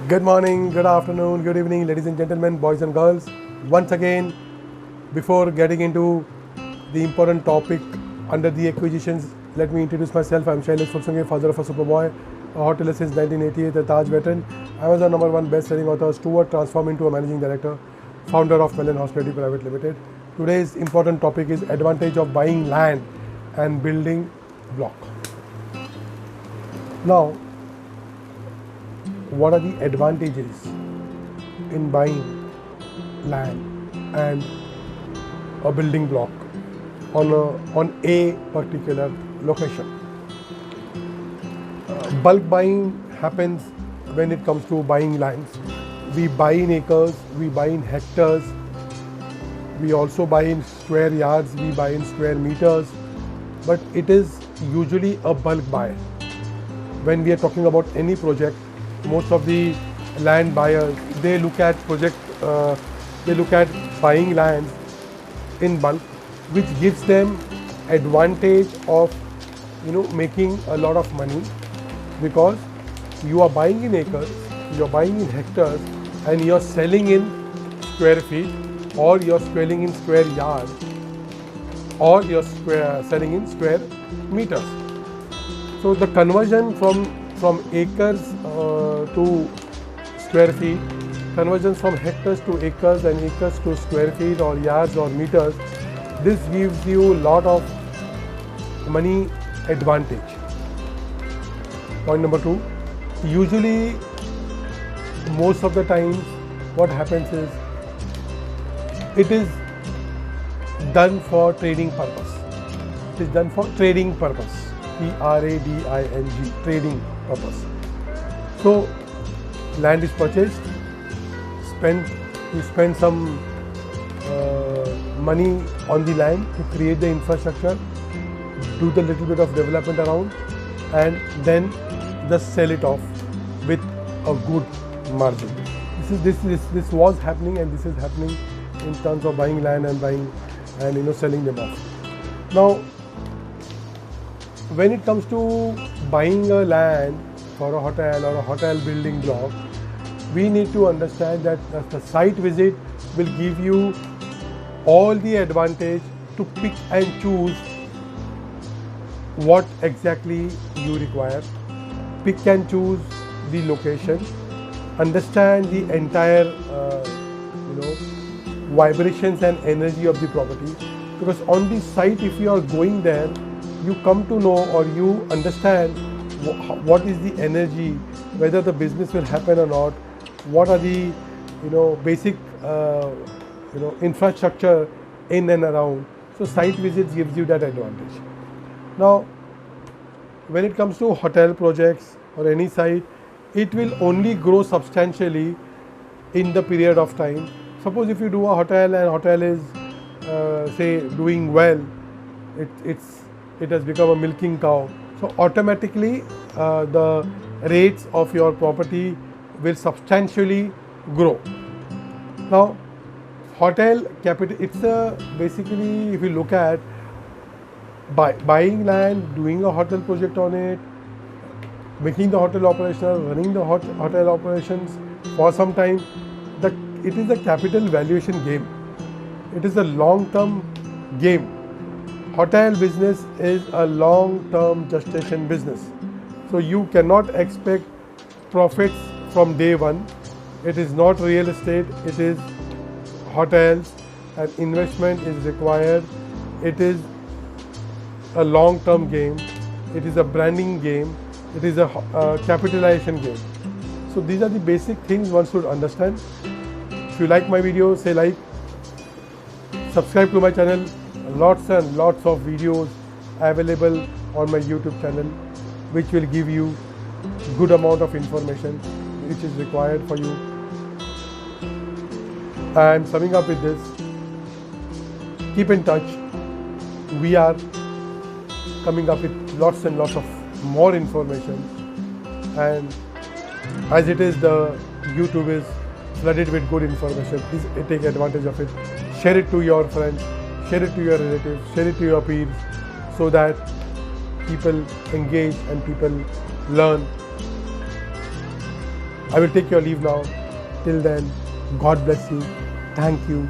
Good morning, good afternoon, good evening, ladies and gentlemen, boys and girls. Once again, before getting into the important topic under the acquisitions, let me introduce myself. I'm Shailesh Fulsange, father of a superboy, a hotelier since 1988, a Taj veteran, Amazon #1 best-selling author, steward, transformed into a managing director, founder of Melon Hospitality Private Limited. Today's important topic is advantage of buying land and building block. Now, what are the advantages in buying land and a building block on a particular location? Bulk buying happens when it comes to buying lands. We buy in acres, we buy in hectares, we also buy in square yards, we buy in square meters, but it is usually a bulk buy. When we are talking about any project, most of the land buyers, they look at buying land in bulk, which gives them advantage of making a lot of money, because you are buying in acres, you are buying in hectares, and you are selling in square feet, or you are selling in square yards, or you are selling in square meters. So the conversion from acres to square feet, conversions from hectares to acres and acres to square feet or yards or meters, this gives you a lot of money advantage. Point number 2, usually most of the times what happens is it is done for trading purpose. It is done for trading purpose. TRADING, trading purpose. So land is purchased, you spend some money on the land to create the infrastructure, do the little bit of development around, and then just sell it off with a good margin. This was happening, and this is happening in terms of buying land and selling them off. Now, when it comes to buying a land for a hotel or a hotel building block, we need to understand that the site visit will give you all the advantage to pick and choose what exactly you require, pick and choose the location, understand the entire vibrations and energy of the property, because on the site, if you are going there, you come to know or you understand what is the energy, whether the business will happen or not, what are the basic infrastructure in and around. So site visits gives you that advantage. Now, when it comes to hotel projects or any site, it will only grow substantially in the period of time. Suppose if you do a hotel and hotel is say doing well, it has become a milking cow. So automatically the rates of your property will substantially grow. Now, hotel capital, it's basically, if you look at buying land, doing a hotel project on it, making the hotel operational, running the hotel operations for some time, it is a capital valuation game. It is a long-term game. Hotel business is a long-term gestation business. So you cannot expect profits from day one. It is not real estate, it is hotels, and investment is required. It is a long-term game. It is a branding game. It is a capitalization game. So these are the basic things one should understand. If you like my video, say like, subscribe to my channel. Lots and lots of videos available on my YouTube channel, which will give you good amount of information which is required for you. And summing up with this, keep in touch. We are coming up with lots and lots of more information, and as it is, the YouTube is flooded with good information. Please take advantage of it. Share it to your friends, share it to your relatives, share it to your peers, so that people engage and people learn I will take your leave now. Till then, God bless you. Thank you.